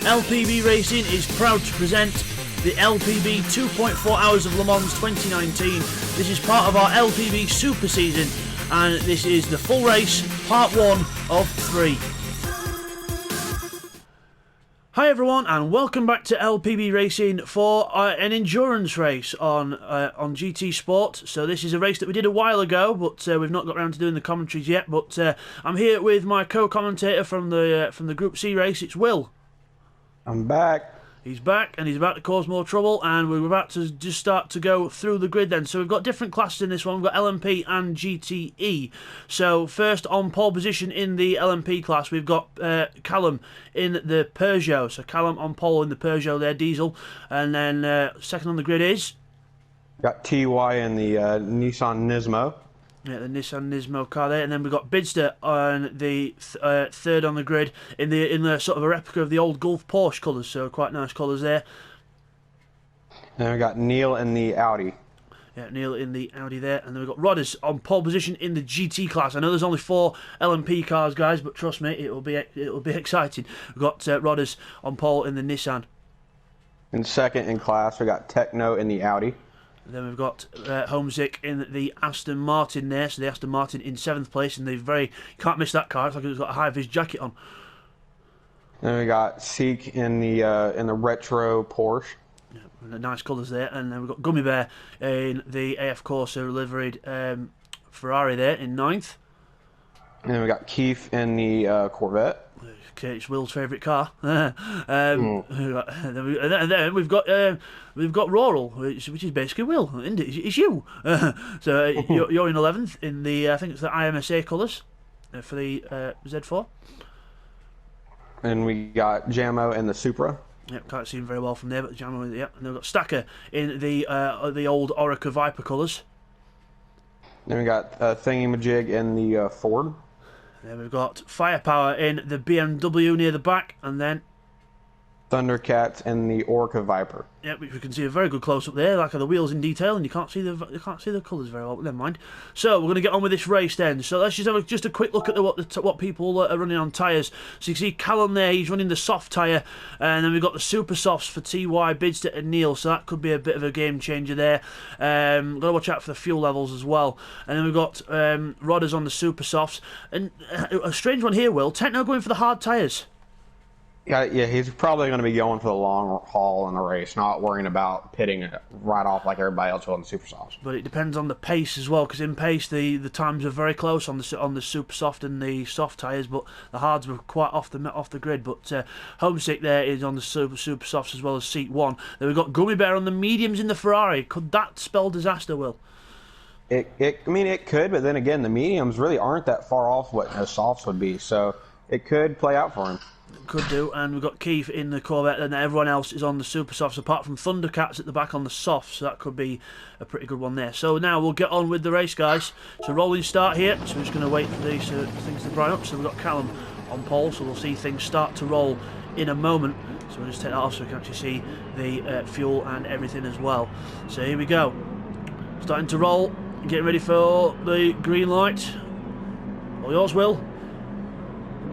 LPB Racing is proud to present the LPB 2.4 Hours of Le Mans 2019. This is part of our LPB Super Season, and this is the full race, part 1 of 3. Hi everyone, and welcome back to LPB Racing for an endurance race on GTSport. So this is a race that we did a while ago, but we've not got around to doing the commentaries yet. But I'm here with my co-commentator from the Group C race. It's Will. I'm back. He's back, and he's about to cause more trouble, and we're about to just start to go through the grid then. So we've got different classes in this one. We've got LMP and GTE. So first on pole position in the LMP class, we've got Callum in the Peugeot. So Callum on pole in the Peugeot there, diesel. And then second on the grid is? Got TY in the Nissan Nismo. Yeah, the Nissan Nismo car there, and then we've got Bidster on the third on the grid in the sort of a replica of the old Gulf Porsche colours, so quite nice colours there. And we got Neil in the Audi. Yeah, Neil in the Audi there, and then we've got Rodders on pole position in the GT class. I know there's only 4 LMP cars, guys, but trust me, it'll be exciting. We've got Rodders on pole in the Nissan. And second in class, we got Techno in the Audi. Then we've got Homesick in the Aston Martin there, so the Aston Martin in 7th place, and you can't miss that car. It's like it's got a high-vis jacket on. Then we got Seek in the retro Porsche. Yeah, nice colours there, and then we've got Gummy Bear in the AF Corsa liveried Ferrari there in 9th. And then we got Keith in the Corvette. Okay, it's Will's favourite car. And then we've got Rural, which is basically Will, isn't it? It's you. So you're in 11th in the I think it's the IMSA colours for the Z4. And we got Jamo in the Supra. Yep, can't see him very well from there, but Jamo, yeah. And then we've got Stacker in the old Orica Viper colours. Then we got Thingy-Majig in the Ford. Then we've got Firepower in the BMW near the back, and then Thundercats in the Orca Viper. Yeah, which we can see a very good close up there, like the wheels in detail, and you can't see the colours very well. But never mind. So we're going to get on with this race then. So let's just have a quick look at what people are running on tyres. So you can see Callum there; he's running the soft tyre, and then we've got the super softs for TY, Bidster, and Neil. So that could be a bit of a game changer there. Got to watch out for the fuel levels as well. And then we've got Rodders on the super softs, and a strange one here. Will Techno going for the hard tyres? Yeah, he's probably going to be going for the long haul in the race, not worrying about pitting right off like everybody else will in the super softs. But it depends on the pace as well, because in pace the times are very close on the super soft and the soft tyres, but the hards were quite off the grid. But Homesick there is on the super softs as well as seat 1. Then we've got Gummy Bear on the mediums in the Ferrari. Could that spell disaster, Will? I mean, it could, but then again, the mediums really aren't that far off what the softs would be, so it could play out for him. Could do, and we've got Keith in the Corvette, and everyone else is on the super softs apart from Thundercats at the back on the softs, so that could be a pretty good one there. So now we'll get on with the race, guys. So rolling start here, so we're just going to wait for these things to brighten up. So we've got Callum on pole, so we'll see things start to roll in a moment. So we'll just take that off so we can actually see the fuel and everything as well. So here we go, starting to roll, getting ready for the green light. All yours, Will.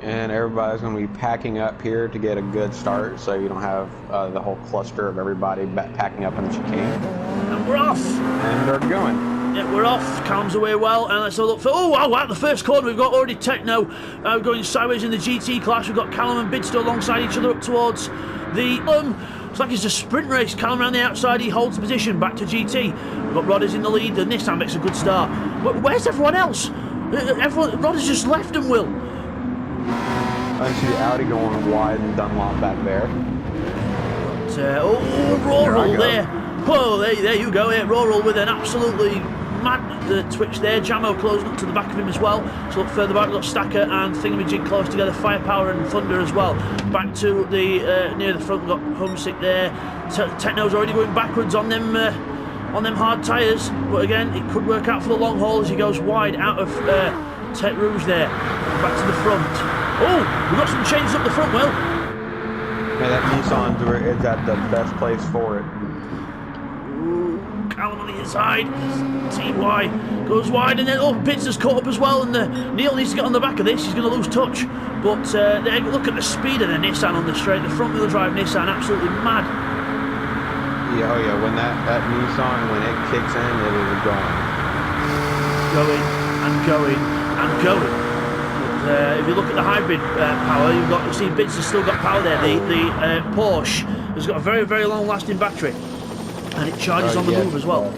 And everybody's going to be packing up here to get a good start, so you don't have the whole cluster of everybody packing up in the chicane. And we're off! And they're going. Yeah, we're off. Callum's away well, and let's have a look for... Oh, wow, the first corner, we've got already Techno going sideways in the GT class. We've got Callum and Bidster alongside each other up towards the... It's like it's a sprint race. Callum around the outside, he holds position, back to GT. We've got Rodders in the lead, and this time makes a good start. Where's everyone else? Rodders just left them, Will. I see the Audi going wide and Dunlop back there. But, Rural there. Whoa, there you go. Yeah, Rural with an absolutely mad twitch there. Jamo closing up to the back of him as well. So look further back, we've got Stacker and Thingamajig close together. Firepower and Thunder as well. Back to the near the front, we've got Homesick there. Techno's already going backwards on them hard tyres. But again, it could work out for the long haul as he goes wide out of Tech Rouge there. Back to the front. Oh, we've got some changes up the front, Will. Yeah, that Nissan is at the best place for it. Callum on the inside. TY goes wide, and then Bids caught up as well, and Neil needs to get on the back of this. He's going to lose touch. But look at the speed of the Nissan on the straight. The front wheel drive Nissan, absolutely mad. Yeah, oh yeah, when that Nissan, when it kicks in, it is gone. Going and going and going. If you look at the hybrid power, you see Bids has still got power there. The Porsche has got a very, very long lasting battery, and it charges on the move as well.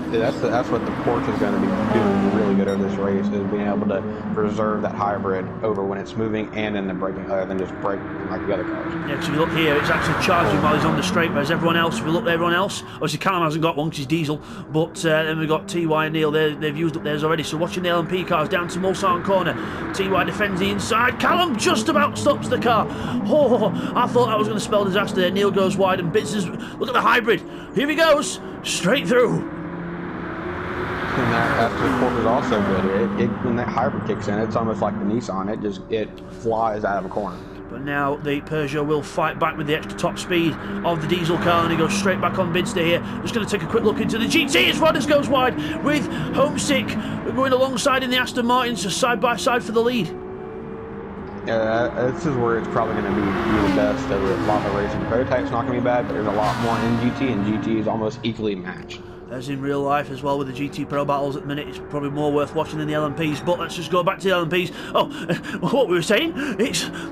That's what the Porsche is going to be doing really good over this race, is being able to preserve that hybrid over when it's moving and in the braking, other than just braking like the other cars. Yeah, because if you look here, it's actually charging while he's on the straight, whereas everyone else, if you look at everyone else, obviously Callum hasn't got one because he's diesel, but then we've got TY and Neil, they've used up theirs already. So watching the LMP cars down to Mulsanne corner, TY defends the inside, Callum just about stops the car. Oh, I thought that was going to spell disaster there. Neil goes wide and Bits look at the hybrid, here he goes, straight through. And that Porsche is also good. When that hybrid kicks in, it's almost like the Nissan. It flies out of a corner. But now the Peugeot will fight back with the extra top speed of the diesel car, and he goes straight back on Bidster here. Just going to take a quick look into the GT as Rodders goes wide with Homesick going alongside in the Aston Martins, just side by side for the lead. Yeah, this is where it's probably going to be the best of a lot of racing. The prototype's not going to be bad, but there's a lot more in GT, and GT is almost equally matched. As in real life as well with the GT Pro battles at the minute, it's probably more worth watching than the LMPs. But let's just go back to the LMPs. Oh, what we were saying,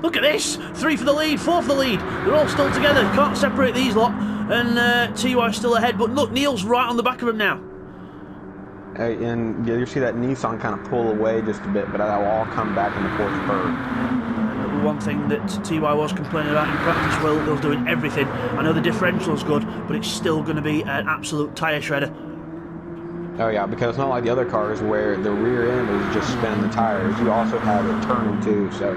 look at this, 3 for the lead, 4 for the lead. They're all still together, can't separate these lot. And TY's still ahead, but look, Neil's right on the back of him now. And you see that Nissan kind of pull away just a bit, but that will all come back in the Porsche curve. One thing that TY was complaining about in practice, Will was doing everything. I know the differential's good, but it's still going to be an absolute tyre shredder. Oh yeah, because it's not like the other cars where the rear end is just spinning the tires. You also have it turning too, so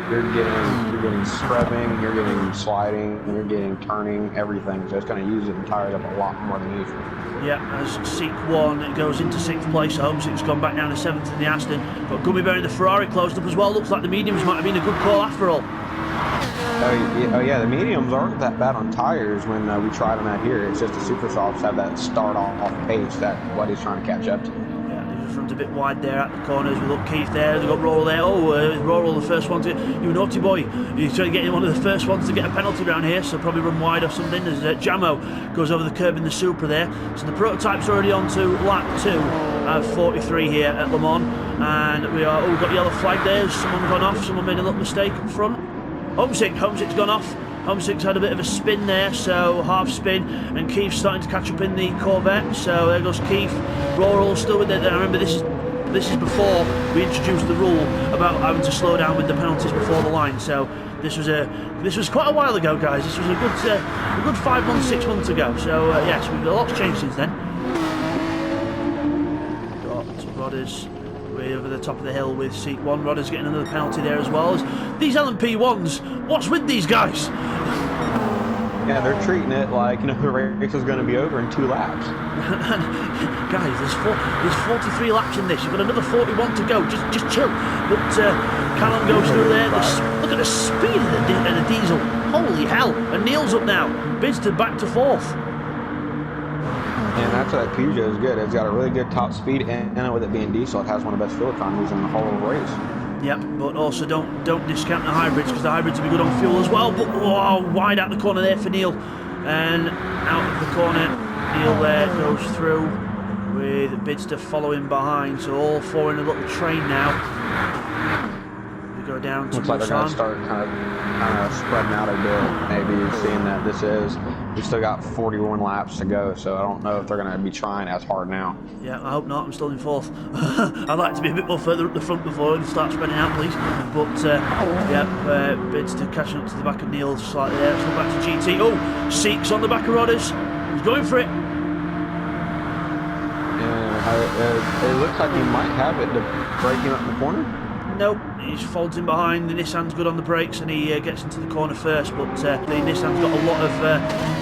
you're getting scrubbing, you're getting sliding, you're getting turning, everything. So it's going to use the tires up a lot more than usual. Yeah, as Seek 1 goes into 6th place, Homesick's gone back down to 7th in the Aston. Got Gummy Bear in the Ferrari closed up as well. Looks like the mediums might have been a good call after all. Oh yeah, the mediums aren't that bad on tires when we tried them out here. It's just the super softs have that start off pace that what he's trying to catch up to. Yeah, the front's a bit wide there at the corners. We look Keith there, they've got Roral there. Roral the first one to, you naughty boy. He's trying to get one of the first ones to get a penalty around here, so probably run wide or something as Jamo goes over the curb in the Supra there. So the prototype's already on to lap 2 of 43 here at Le Mans. And we've got yellow flag there. Someone gone off, someone made a little mistake up front. Homesick's gone off. Homesick's had a bit of a spin there, so half spin, and Keith's starting to catch up in the Corvette. So there goes Keith. Roral still with it. I remember this is before we introduced the rule about having to slow down with the penalties before the line. So this was quite a while ago, guys. This was a good 5 months, 6 months ago. So yes, a lot's changed since then. Got Rodders over the top of the hill with Seek 1. Rodders getting another penalty there as well. These LMP1s, what's with these guys? Yeah, they're treating it like the race is going to be over in 2 laps. Guys, there's 43 laps in this. You've got another 41 to go. Just chill. But Callum goes through there. Look at the speed of the diesel. Holy hell! And Neil's up now. Bidster back to 4th. And that's why that Peugeot is good. It's got a really good top speed, and with it being diesel, it has one of the best fuel economies in the whole race. Yep, but also don't discount the hybrids, because the hybrids will be good on fuel as well. But wide out the corner there for Neil, and out of the corner, Neil there goes through with Bidster following behind. So all 4 in a little train now. We go down to looks like they're going to start kind of spreading out a bit. Maybe seeing that we've still got 41 laps to go, so I don't know if they're going to be trying as hard now. Yeah, I hope not. I'm still in 4th. I'd like to be a bit more further up the front before we start spreading out, please. But Bidster catching up to the back of Neil slightly there. So back to GT. Oh, Seek's on the back of Rodders. He's going for it. It looks like he might have it to break him up in the corner. Nope, he folds in behind. The Nissan's good on the brakes, and he gets into the corner first. But the Nissan's got a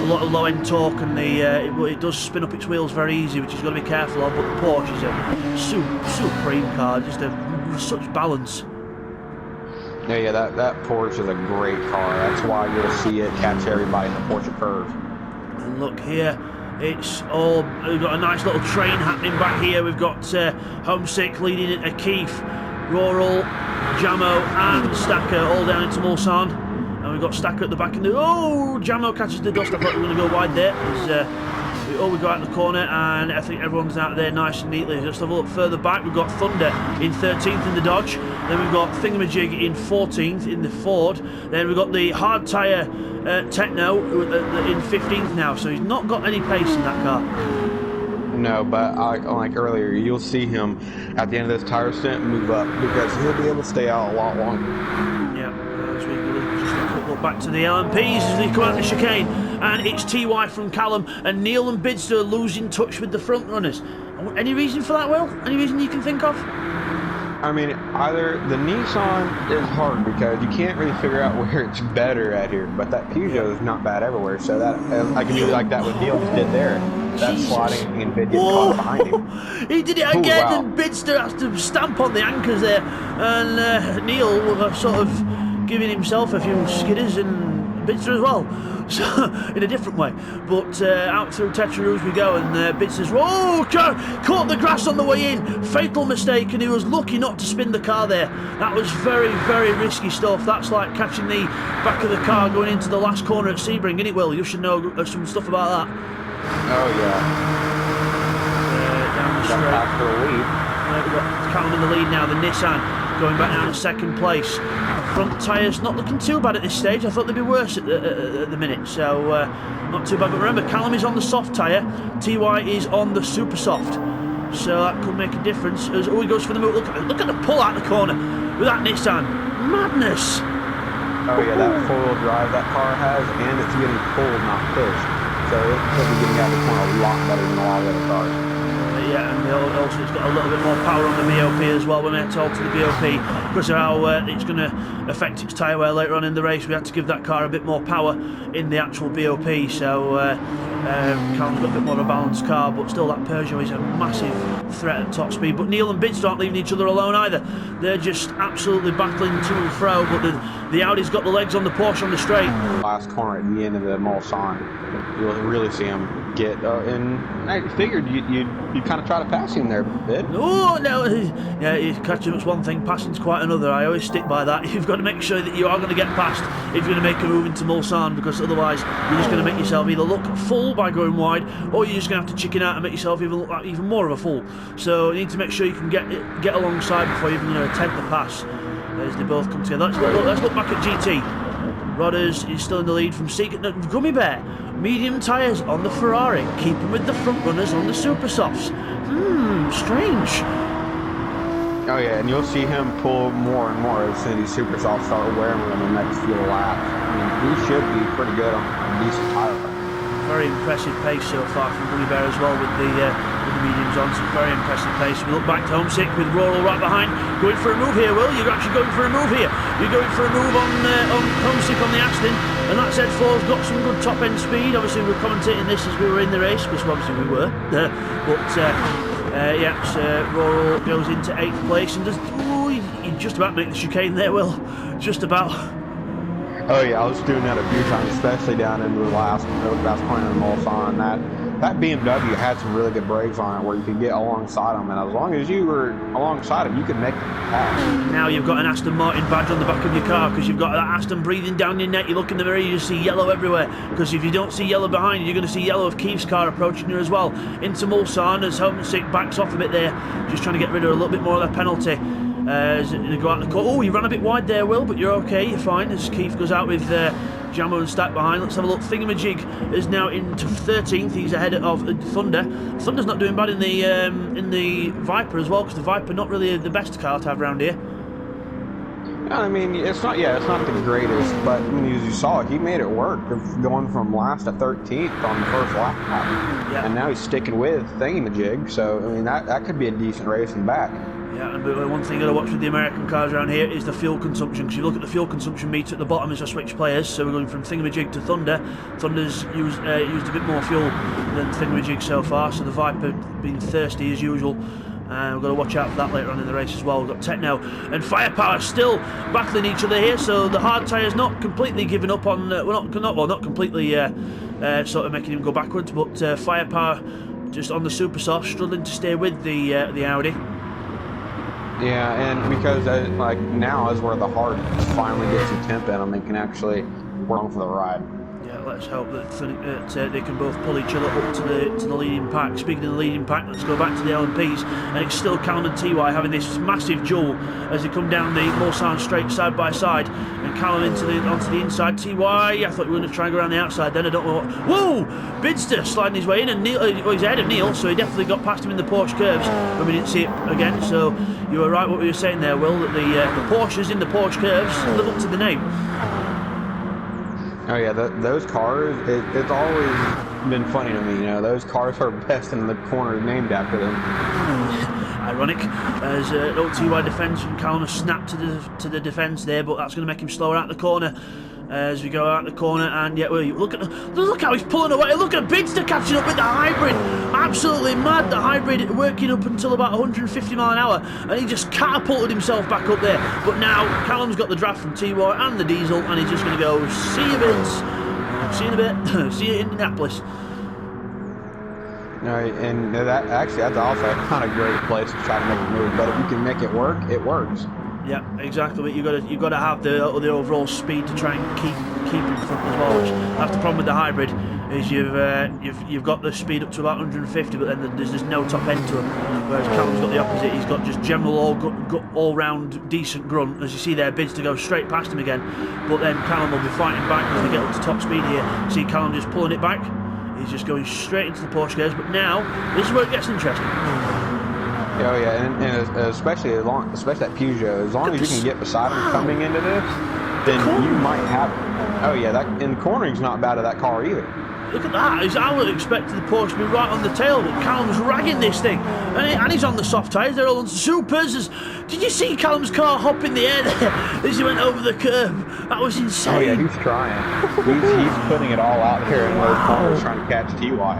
lot of low-end torque, and it does spin up its wheels very easy, which you've got to be careful of. But the Porsche is a supreme car, just such balance. Yeah, that Porsche is a great car. That's why you'll see it catch everybody in the Porsche curve. And look here, We've got a nice little train happening back here. We've got Homesick leading it, Keith, Rural, Jamo and Stacker all down into Mulsanne. And we've got Stacker at the back. Jamo catches the dust. I thought we were going to go wide there. We go out the corner, and I think everyone's out there nice and neatly. Just have a look further back. We've got Thunder in 13th in the Dodge. Then we've got Thingamajig in 14th in the Ford. Then we've got the hard tyre Techno in 15th now. So he's not got any pace in that car. No, but like earlier, you'll see him at the end of this tire stint move up because he'll be able to stay out a lot longer. Yeah, as we just look back to the LMPs as they come out the chicane, and it's TY from Callum and Neil and Bidster losing touch with the front runners. Any reason for that, Will? Any reason you can think of? I mean, either the Nissan is hard because you can't really figure out where it's better at here, but that Peugeot is not bad everywhere. So that I can do like that what Neil just did there. That sliding and Bid getting caught behind him. He did it again, and Bidster has to stamp on the anchors there, and Neil was sort of giving himself a few skidders and Bidster as well, so in a different way. But out through Tetra Rouge we go, and Bidster's caught the grass on the way in. Fatal mistake, and he was lucky not to spin the car there. That was very, very risky stuff. That's like catching the back of the car going into the last corner at Sebring, isn't it, Will? You should know some stuff about that. Oh yeah. Down the straight. Back for the lead. We've got Callum in the lead now. The Nissan going back down to second place. Front tyres not looking too bad at this stage. I thought they'd be worse at the minute, so not too bad. But remember, Callum is on the soft tyre, TY is on the super soft, so that could make a difference. As he goes for the move. Look at the pull out the corner with that Nissan. Madness. Oh yeah, that four-wheel drive that car has, and it's getting pulled, not pushed. So it could be getting out of the corner a lot better than a lot of other cars. Yeah, and also it's got a little bit more power on the BOP as well. When we're told to the BOP, because of how it's going to affect its tyre wear later on in the race, we had to give that car a bit more power in the actual BOP. So Callum's got a bit more of a balanced car, but still that Peugeot is a massive threat at top speed. But Neil and Bidster aren't leaving each other alone either. They're just absolutely battling to and fro, but the Audi's got the legs on the Porsche on the straight. Last corner at the end of the Mulsanne, you'll really see him get, and I figured you'd kind of try to pass him there, Bid. Oh, no, yeah, catching up's one thing, passing's quite another. I always stick by that. You've got to make sure that you are going to get past if you're going to make a move into Mulsanne, because otherwise you're just going to make yourself either look full by going wide, or you're just going to have to chicken out and make yourself even look like even more of a fool. So you need to make sure you can get alongside before you're even going to attempt the pass as they both come together. Let's look back at GT. Rodders is still in the lead from Seeker. Gummy Bear, medium tyres on the Ferrari, keeping with the front runners on the super softs. Strange. Oh yeah, and you'll see him pull more and more as soon as these super softs start wearing on the next few laps. I mean, he should be pretty good on a decent tire. Very impressive pace so far from Gummy Bear as well with the mediums on. Some very impressive pace. We look back to Homesick with Rural right behind, going for a move here. Will, you're actually going for a move here. You're going for a move on Homesick on the Aston, and that Z4's got some good top end speed. Obviously, we're commentating this as we were in the race, because obviously we were. Rural goes into 8th place and he just about make the chicane there. Will, just about. Oh yeah, I was doing that a few times, especially down in the last point in the Mulsanne. That BMW had some really good brakes on it where you could get alongside them, and as long as you were alongside them, you could make the pass. Now you've got an Aston Martin badge on the back of your car because you've got that Aston breathing down your neck. You look in the mirror, you just see yellow everywhere, because if you don't see yellow behind you, you're going to see yellow of Keith's car approaching you as well. Into Mulsanne as Homesick backs off a bit there, just trying to get rid of a little bit more of their penalty. As they go out the corner. Oh, you ran a bit wide there, Will, but you're okay, you're fine. As Keith goes out with Jamo and Stack behind. Let's have a look. Thingamajig is now into 13th. He's ahead of Thunder. Thunder's not doing bad in the Viper as well, because the Viper not really the best car to have around here. I mean, it's not the greatest, but I mean, as you saw, he made it work, going from last to 13th on the first lap. Yeah. And now he's sticking with Thingamajig, so I mean that could be a decent race and back. Yeah, and one thing you got to watch with the American cars around here is the fuel consumption, because you look at the fuel consumption meter at the bottom as I switch players, so we're going from Thingamajig to Thunder. Thunder's used a bit more fuel than Thingamajig so far, so the Viper being thirsty as usual, We've got to watch out for that later on in the race as well. We've got Techno and Firepower still battling each other here, so the hard tyre's not completely giving up on, not completely sort of making him go backwards, but Firepower just on the super soft, struggling to stay with the Audi. Yeah, and because like now is where the hard finally gets some temp in them and can actually run for the ride. Yeah, let's hope that they can both pull each other up to the leading pack. Speaking of the leading pack, let's go back to the LMPs, and it's still Callum and TY having this massive duel as they come down the Mulsanne straight side by side, and Callum onto the inside. TY, I thought you were going to try and go around the outside then, I don't know what. Whoa! Bidster sliding his way in, and Neil, well, he's ahead of Neil, so he definitely got past him in the Porsche curves, but we didn't see it again, so you were right what we were saying there, Will, that the Porsches in the Porsche curves live up to the name. Oh yeah, those cars, it's always been funny to me, you know, those cars are best in the corners named after them. Ironic, as OTY defence from Callum snapped to the defence there, but that's going to make him slower out the corner as we go out the corner. And yeah, look how he's pulling away. Look at Bidster catching up with the hybrid. Absolutely mad, the hybrid working up until about 150 mile an hour, and he just catapulted himself back up there. But now Callum's got the draft from TY and the diesel, and he's just going to go, see you Bids, see you in a bit, see you in Indianapolis. No, and that's also not a great place to try to make a move, but if you can make it work, it works. Yeah, exactly. But you've got to have the overall speed to try and keep in front as well. Which, that's the problem with the hybrid, is you've got the speed up to about 150, but then there's just no top end to him. Whereas Callum's got the opposite. He's got just general all round decent grunt. As you see there, Bids to go straight past him again. But then Callum will be fighting back as they get up to top speed here. See Callum just pulling it back. He's just going straight into the Porsche gears. But now this is where it gets interesting. Oh yeah, and especially that Peugeot, as long as you can get beside him coming into this, then you might have it. Oh yeah, and the cornering's not bad of that car either. Look at that, I would expect the Porsche to be right on the tail, but Callum's ragging this thing. And he's on the soft tyres, they're all on supers. Did you see Callum's car hop in the air there as he went over the curb? That was insane. Oh yeah, he's trying. he's putting it all out here in those corners trying to catch TY.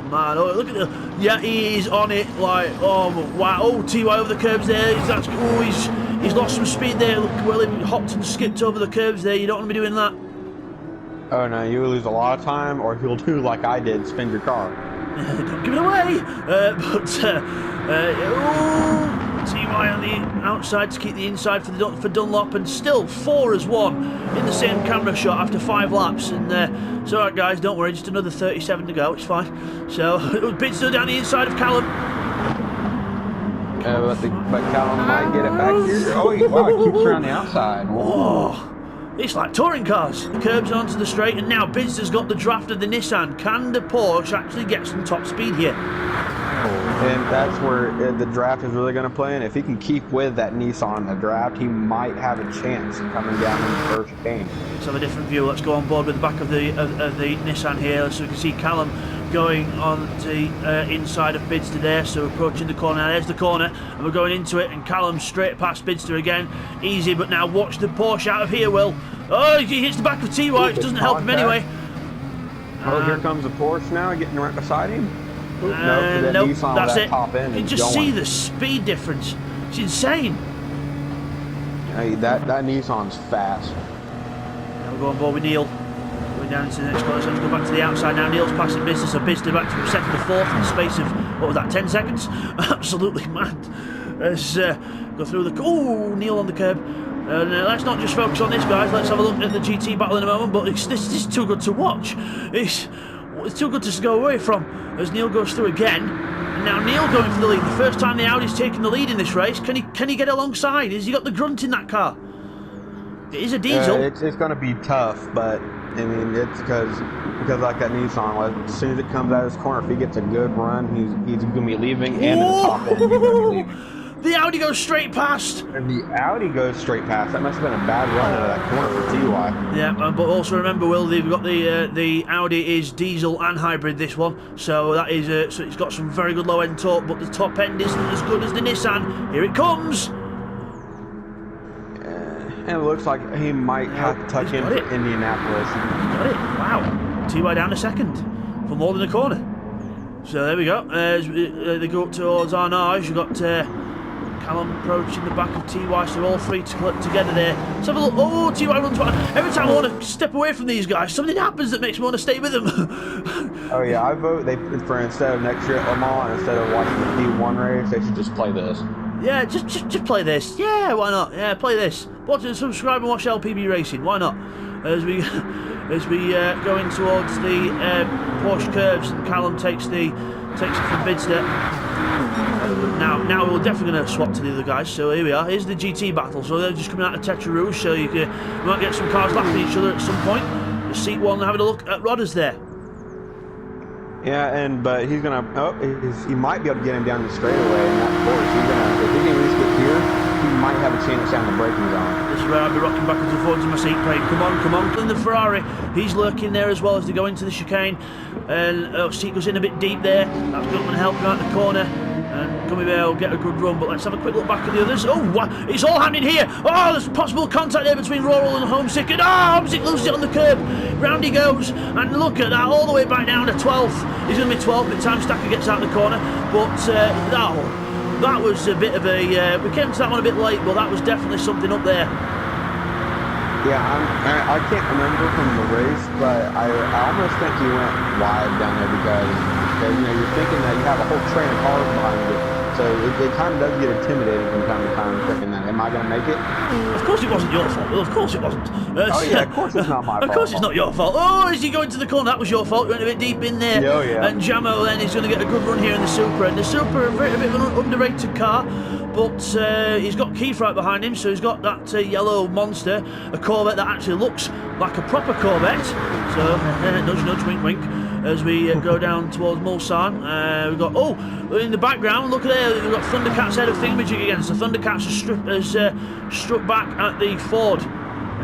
Man, oh, look at yeah, he's on it, like, oh wow, oh, TY over the curbs there, he's lost some speed there. Look, well, he hopped and skipped over the curbs there. You don't want to be doing that. Oh no, you will lose a lot of time, or you'll do like I did, spin your car. Don't give it away. TY on the outside to keep the inside for Dunlop, and still 4-1 in the same camera shot after 5 laps. And it's alright guys, don't worry, just another 37 to go, it's fine. So Bidster still down the inside of Callum. But Callum might get it back here. Oh wow, it keeps around the outside. Oh, it's like touring cars. The curbs onto the straight, and now Bidster's got the draft of the Nissan. Can the Porsche actually get some top speed here? And that's where the draft is really going to play in. If he can keep with that Nissan in the draft, he might have a chance coming down in the first chicane. Let's have a different view. Let's go on board with the back of the Nissan here, so we can see Callum going on the inside of Bidster there. So approaching the corner. Now there's the corner, and we're going into it. And Callum straight past Bidster again, easy. But now watch the Porsche out of here, Will. Oh, he hits the back of TY, which doesn't help him anyway. Oh, here comes the Porsche now, getting right beside him. Nope, that's it. You just see the speed difference. It's insane. Hey, that Nissan's fast. Now we'll go on board with Neil. Going down into the next corner, so let's go back to the outside now. Neil's passing Bidster, so Bidster back from second to fourth in the space of, what was that, 10 seconds? Absolutely mad. Let's go through the... Oh, Neil on the curb. Let's not just focus on this, guys. Let's have a look at the GT battle in a moment, but this is too good to watch. It's too good to go away from, as Neil goes through again. And now Neil going for the lead. The first time the Audi's taken the lead in this race. Can he get alongside? Has he got the grunt in that car? It is a diesel. It's going to be tough, but I mean it's because like that Nissan, as soon as it comes out of this corner, if he gets a good run, he's going to be leaving, and at the top end, he's going to be leaving. The Audi goes straight past. And the Audi goes straight past. That must have been a bad run out of that corner for TY. Yeah, but also remember, Will, they've got the Audi is diesel and hybrid, this one. So that is so it's got some very good low end torque, but the top end isn't as good as the Nissan. Here it comes. And it looks like he might have to tuck in for Indianapolis. He's got it. Wow. TY down a second for more than a corner. So there we go. As they go up towards Arnage, you've got Callum approaching the back of TY, so all three together there. Let's have a look. Oh, TY runs by. Every time I want to step away from these guys, something happens that makes me want to stay with them. Oh yeah, I vote for instead of next year at Le Mans, instead of watching the P1 race, they should just play this. Yeah, just play this. Yeah, why not? Yeah, play this. Watch and subscribe and watch LPB Racing. Why not? As we go in towards the Porsche curves, and Callum takes it from Bidster. Now we're definitely going to swap to the other guys. So here we are. Here's the GT battle. So they're just coming out of Tetra Rouge. So we might get some cars lapping each other at some point. The seat one having a look at Rodders there. Yeah, but he's gonna. He might be able to get him down the straightaway in that course. If he can at least get here, he might have a chance down the braking zone. This is where I'll be rocking backwards and forwards in my seat, praying, come on. And the Ferrari, he's lurking there as well as they go into the chicane. And seat goes in a bit deep there. That's going to help him out the corner. And Gummy Bear will get a good run, but let's have a quick look back at the others. Oh, it's all happening here. Oh, there's possible contact there between Rural and Homesick. And Homesick loses it on the curb. Round he goes. And look at that, all the way back down to 12th. He's going to be 12th by the time Stacker gets out the corner. But that was a bit of a... we came to that one a bit late, but that was definitely something up there. Yeah, I can't remember from the race, but I almost think he went wide down there because you're thinking that you have a whole train of cars behind you, so it kind of does get intimidating from time to time, thinking that, am I going to make it? Of course it wasn't your fault. Well, of course it wasn't. Oh yeah, of course it's not my fault. Of course it's not your fault. Oh, as you go into the corner, that was your fault. You went a bit deep in there. Oh yeah. And Jamo then is going to get a good run here in the Super. And the Super, a bit of an underrated car, but he's got Keith right behind him, so he's got that yellow monster, a Corvette that actually looks like a proper Corvette. So nudge, nudge, wink, wink. As we go down towards Mulsanne, we've got in the background. Look at there, we've got Thundercats head of Thingamajig again. So Thundercats has struck back at the Ford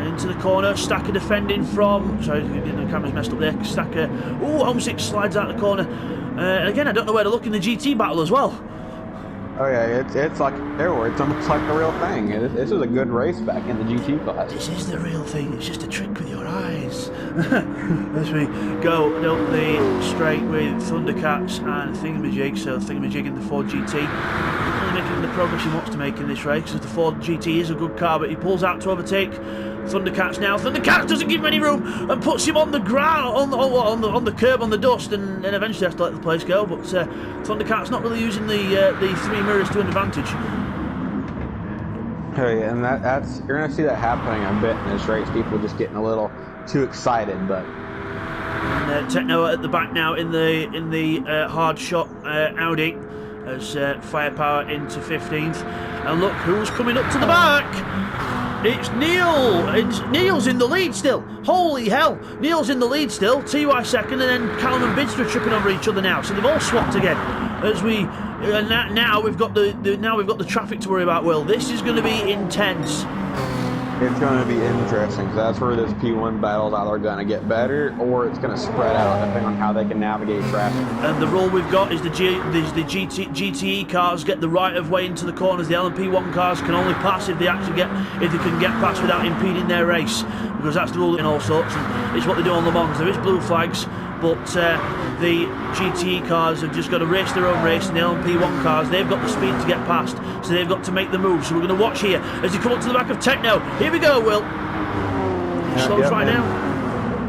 into the corner. Stacker defending from. Sorry, the camera's messed up there. Stacker. Homesick slides out the corner. Again, I don't know where to look in the GT battle as well. Oh yeah, it's like everywhere. It's almost like the real thing. This is a good race back in the GT class. This is the real thing. It's just a trick with your eyes. As we go up the straight with Thundercats and Thingamajig. So Thingamajig in the Ford GT. Really making the progress he wants to make in this race, because the Ford GT is a good car, but he pulls out to overtake Thundercats now. Thundercats doesn't give him any room and puts him on the ground, on the curb, on the dust, and then eventually has to let the place go. But Thundercats not really using the three mirrors to an advantage. Oh yeah, and that's you're gonna see that happening a bit in this race. People just getting a little too excited, but. And Techno at the back now in the hard shot Audi as Firepower into 15th, and look who's coming up to the back. It's Neil. Neil's in the lead still. Holy hell! Neil's in the lead still. TY second, and then Callum and Bidster are tripping over each other now. So they've all swapped again. As we now we've got the traffic to worry about. Will, this is going to be intense. It's going to be interesting, because that's where this P1 battle is either going to get better or it's going to spread out depending on how they can navigate traffic. And the rule we've got is the GTE cars get the right of way into the corners. The LMP1 cars can only pass if they can get past without impeding their race, because that's the rule in all sorts, and it's what they do on Le Mans. There is blue flags, but the GTE cars have just got to race their own race, and the LMP1 cars, they've got the speed to get past, so they've got to make the move. So we're going to watch here as they come up to the back of Techno. Here we go, Will. He slows right down.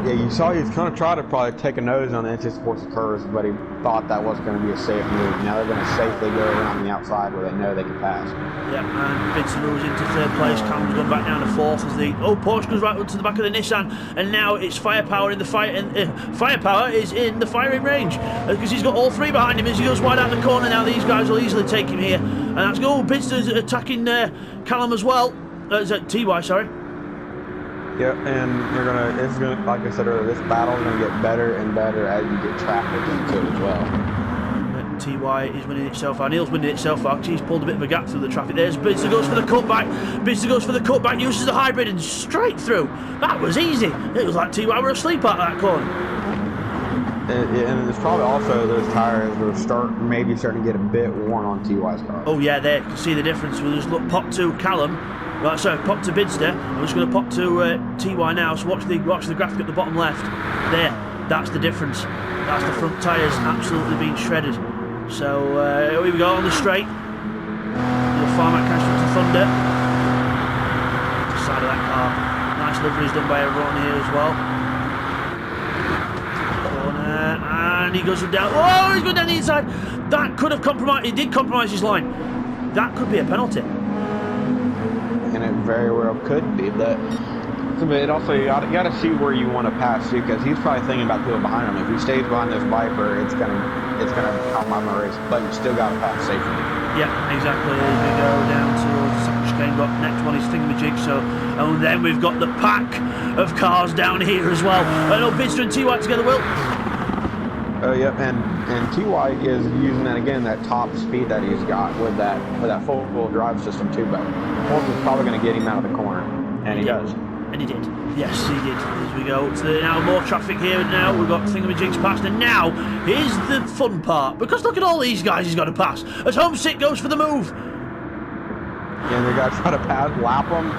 Yeah, you saw he's going to try to probably take a nose on the GTSport curves, but he thought that wasn't going to be a safe move. Now they're going to safely go around the outside where they know they can pass. Yeah, and Vincent moves into third place. Callum's gone back down to fourth as the Porsche goes right up to the back of the Nissan, and now it's Firepower in the Firepower is in the firing range because he's got all three behind him as he goes wide out the corner. Now these guys will easily take him here, and that's good. Bidster's attacking Callum as well. TY, sorry. Yep, and it's gonna, like I said earlier, this battle is gonna get better and better as you get traffic into it as well. TY is winning it so far. Neil's winning it so far because he's pulled a bit of a gap through the traffic. There's Bidster goes for the cutback. Bidster goes for the cutback, uses the hybrid and straight through. That was easy. It was like TY were asleep out that corner. And it's probably also those tires are maybe starting to get a bit worn on TY's car. Oh yeah, there, you can see the difference. We'll just look, pop to Callum. Right, so pop to Bidster. I'm just going to pop to TY now. So watch the graphic at the bottom left. There, That's the difference. That's the front tyres absolutely being shredded. So here we go on the straight. The Farmac crash to Thunder. Side of that car. Nice liveries done by everyone here as well. Corner, and he goes down. Oh, he's going down the inside. That could have compromised. He did compromise his line. That could be a penalty. And it very well could be, but it also you got to see where you want to pass too, because he's probably thinking about people behind him. If he stays behind this Viper, it's gonna compromise my race, but you still got to pass safely. Yeah, exactly. As we go down towards the second chicane, got next one is thingamajig. So, and then we've got the pack of cars down here as well. I know Bidster and TY together, Will. Oh yep, and TY is using that again, that top speed that he's got with that full drive system too. But Horton is probably going to get him out of the corner, and he does. And he did. Yes, he did. As we go to now more traffic here and now. We've got thingamajigs past, and now here's the fun part. Because look at all these guys he's got to pass. As Homesick goes for the move. And they got to try to pass, lap them,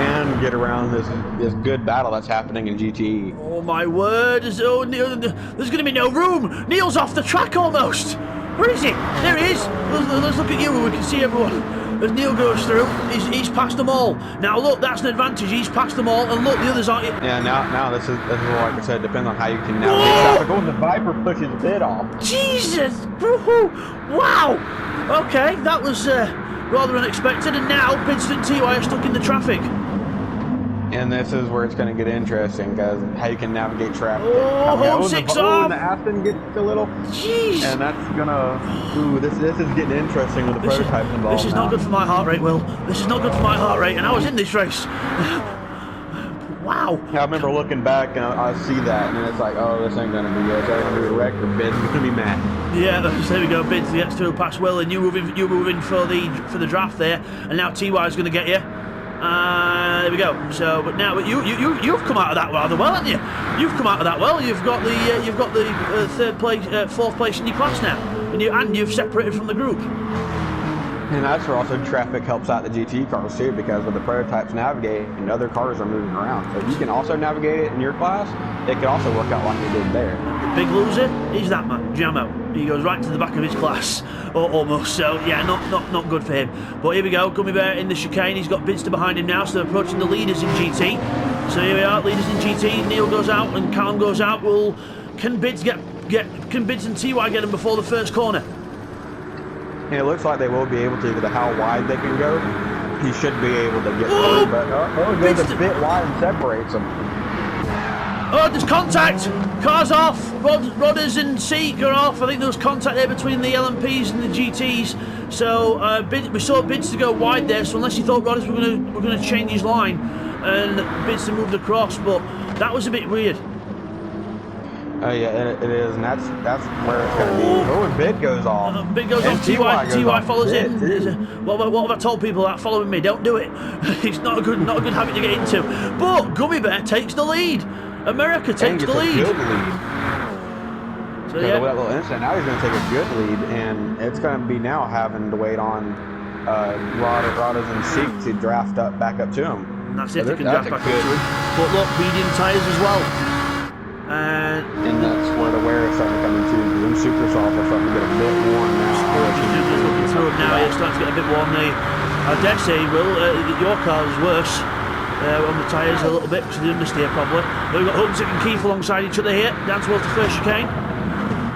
and get around this good battle that's happening in GTE. Oh my word! There's going to be no room. Neil's off the track almost. Where is he? There he is. Let's look at you. We can see everyone. As Neil goes through, he's passed them all. Now look, that's an advantage. He's passed them all, and look, the others aren't. Yeah, now this is like I said, depends on how you can navigate traffic. Oh, the Viper pushes Bid off. Jesus! Wow! Okay, that was rather unexpected, and now Bidster and TY are stuck in the traffic. And this is where it's going to get interesting, because how you can navigate traffic. Oh, Homesick's off! And the Aston gets a little... Jeez! And that's going to... Ooh, this is getting interesting with the prototypes involved. This is not good for my heart rate, Will. This is not good for my heart rate, and I was in this race. Wow! Yeah, I remember looking back, and I see that, and then it's like, oh, this ain't going to be good. It's going to be a wreck, or Bid's going to be mad. Yeah, there we go. Bid gets through past Will, and you moving for the draft there, and now TY is going to get you. There we go. So, but you've come out of that rather well, haven't you? You've come out of that well. You've got the third place, fourth place in your class now, and you've separated from the group. And that's where also traffic helps out the GT cars too, because with the prototypes navigating, other cars are moving around. So if you can also navigate it in your class, it can also work out like you did there. The big loser is that man, Jamo. He goes right to the back of his class, or almost. So yeah, not good for him. But here we go, Gummy Bear in the chicane. He's got Bidster behind him now, so they're approaching the leaders in GT. So here we are, leaders in GT. Neil goes out and Callum goes out. Can Bids and TY get him before the first corner? And it looks like they will be able to, because of how wide they can go. He should be able to get through, but it goes a bit wide and separates them. Oh, there's contact! Cars off! Rodders and Seek are off. I think there was contact there between the LMPs and the GTs. So we saw Bidster go wide there, so unless he thought Rodders were going to change his line, and Bidster moved across, but that was a bit weird. Oh yeah, it is, and that's where it's going to be. Oh, and Bid goes off. Bid goes off. TY follows him. What have I told people that following me? Don't do it. It's not a good habit to get into. But Gummy Bear takes the lead. America takes the lead. Good lead. So yeah, with that little incident, now he's going to take a good lead, and it's going to be now having to wait on Rodders and Seek to draft back up to him. And that's if they can draft back up to him. But look, medium tyres as well. And that's where the wear is starting to come into. Them super soft are starting to get a bit warm now. Just looking through it now, it's starting to get a bit warm. I dare say, Will, your car is worse on the tyres a little bit because of the understeer probably. But we've got Homesick and Keith alongside each other here, down towards the first chicane.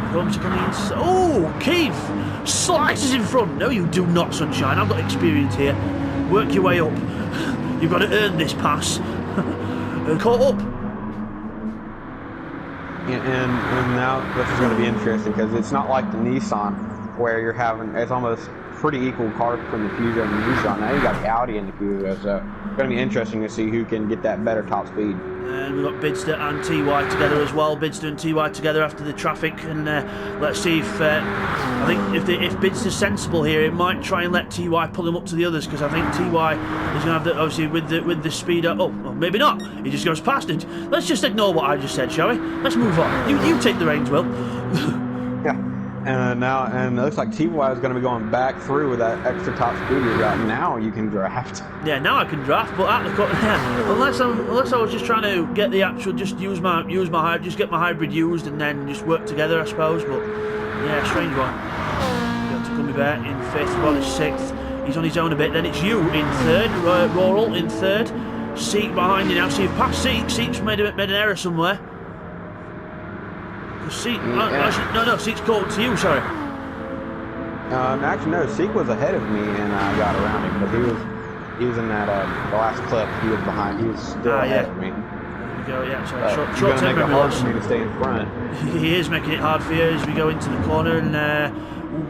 Homesick on the inside. Oh, Keith slices in front. No, you do not, Sunshine. I've got experience here. Work your way up. You've got to earn this pass. Caught up. And now this is going to be interesting, because it's not like the Nissan where you're having, it's almost pretty equal cars from the Peugeot and the Nissan. Now you got the Audi and the Peugeot, so it's going to be interesting to see who can get that better top speed. And we've got Bidster and TY together as well. Bidster and TY together after the traffic, and let's see if I think if Bidster's sensible here, it might try and let TY pull him up to the others, because I think TY is going to have the, obviously with the speed up. Oh, well, maybe not. He just goes past it. Let's just ignore what I just said, shall we? Let's move on. You take the reins, Will. Yeah. And it looks like T-Y is going to be going back through with that extra top speed you got. Now you can draft. Yeah, now I can draft, but at the yeah, unless I was just trying to get the actual, just use my hybrid, just get my hybrid used and then just work together, I suppose. But yeah, strange one. Got to Gummy Bear in 5th, Rod is 6th. He's on his own a bit. Then it's you in 3rd, Roral in 3rd. Seek behind you now. So you've passed Seek. Seek's made an error somewhere. Seek, no, Seek's caught to you, sorry. Actually, no, Seek was ahead of me and I got around him, but he was in that the last clip. He was behind. He was still ahead of me. There we go. Yeah, so short term memory loss. Me to stay in front. He is making it hard for you as we go into the corner and a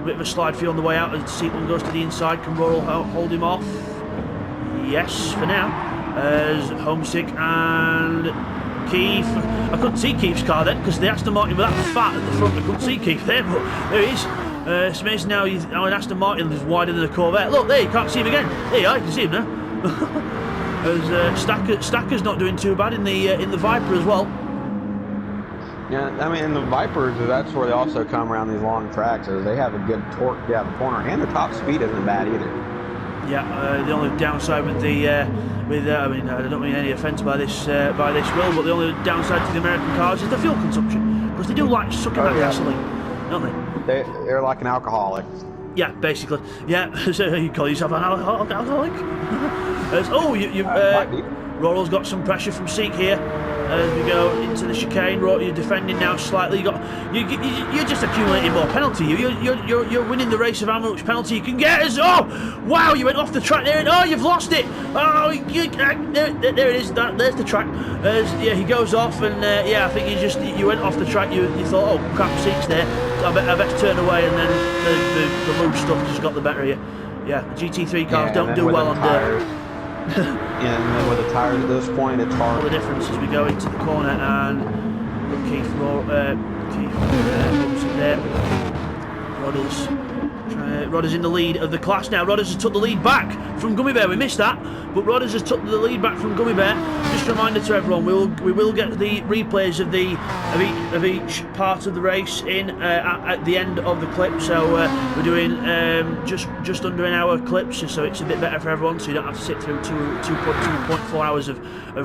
bit of a slide for you on the way out. As Seek goes to the inside, can Roral hold him off? Yes, for now. As Homesick and Keith, I couldn't see Keith's car then because the Aston Martin was that fat at the front. I couldn't see Keith there, but there he is. It's amazing now an Aston Martin is wider than a Corvette. Look there, you can't see him again. There you are, you can see him now. As Stacker's not doing too bad in the Viper as well. Yeah, I mean, in the Vipers, that's where they also come around these long tracks. Is they have a good torque down the corner, and the top speed isn't bad either. Yeah, the only downside with I mean, I don't mean any offence by this Will, but the only downside to the American cars is the fuel consumption, because they do like sucking that gasoline, don't they? They're like an alcoholic. Yeah, basically. Yeah, so you call yourself an alcoholic? Roral's got some pressure from Seek here. As we go into the chicane, you're defending now slightly. You're just accumulating more penalty. You're winning the race of how much penalty you can get. Oh, wow! You went off the track there, and oh, you've lost it. Oh, there it is. There's the track. Yeah, he goes off, and yeah, I think you went off the track. You thought, oh crap, Seek's there. I better turn away, and then the loose stuff just got the better of you. Yeah, GT3 cars don't do well on dirt. Yeah, and then with the tires at this point, it's hard. All the difference as we go into the corner, and Keith there. Rodders in the lead of the class now. Rodders has took the lead back from Gummy Bear. We missed that, but Rodders has took the lead back from Gummy Bear. Just a reminder to everyone, we will get the replays of each part of the race in at the end of the clip. So we're doing just under an hour clips, so it's a bit better for everyone. So you don't have to sit through 2.4 hours of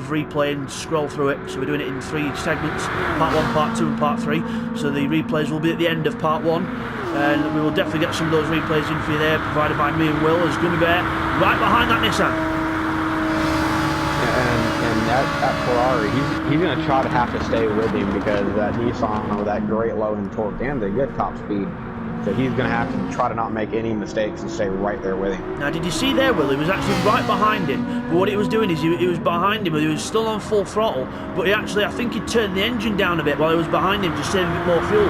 replay and scroll through it. So we're doing it in 3 segments: part 1, part 2, and part 3. So the replays will be at the end of part 1. And we will definitely get some of those replays in for you there, provided by me and Will, as Gummy Bear right behind that Nissan. And that Ferrari, he's going to try to have to stay with him because that Nissan with that great low end torque and the good top speed. So he's going to have to try to not make any mistakes and stay right there with him. Now, did you see there, Will? He was actually right behind him. But what he was doing is he was behind him, but he was still on full throttle. But I think he turned the engine down a bit while he was behind him to save a bit more fuel.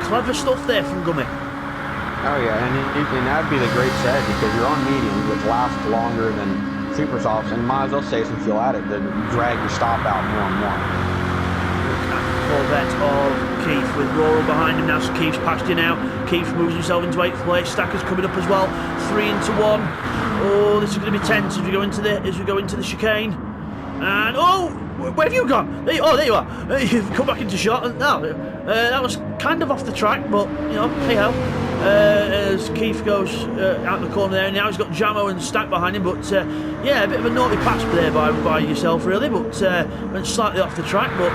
Clever stuff there from Gummy. Oh yeah, and that'd be the great strategy because you're on mediums, which last longer than super softs, and might as well save some fuel at it to drag your stop out more and more. Corvette of Keith with Roral behind him now, so Keith's past you now. Keith moves himself into 8th place. Stacker's coming up as well. 3 into 1. Oh, this is going to be tense as we go into the chicane. And oh, where have you gone? There you are. You've come back into shot. And now that was kind of off the track, but you know, hey ho. As Keith goes out the corner there, and now he's got Jamo and Stack behind him. But yeah, a bit of a naughty pass there by yourself, really. But went slightly off the track, but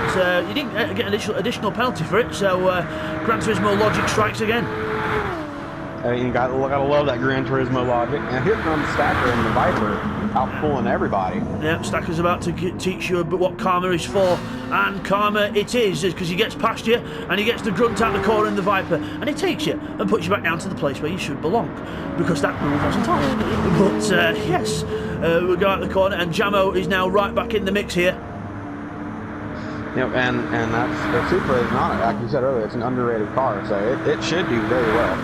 you didn't get additional penalty for it. So Gran Turismo logic strikes again. You got to love that Gran Turismo logic. And here comes Stacker and the Viper, out pulling everybody. Yeah, Stacker's about to teach you what karma is for, and karma it is, because he gets past you and he gets the grunt out the corner in the Viper, and he takes you and puts you back down to the place where you should belong, because that rule wasn't on. But yes, we'll go out the corner, and Jamo is now right back in the mix here. Yep, and that's the Supra is not, like you said earlier, it's an underrated car, so it should do very well.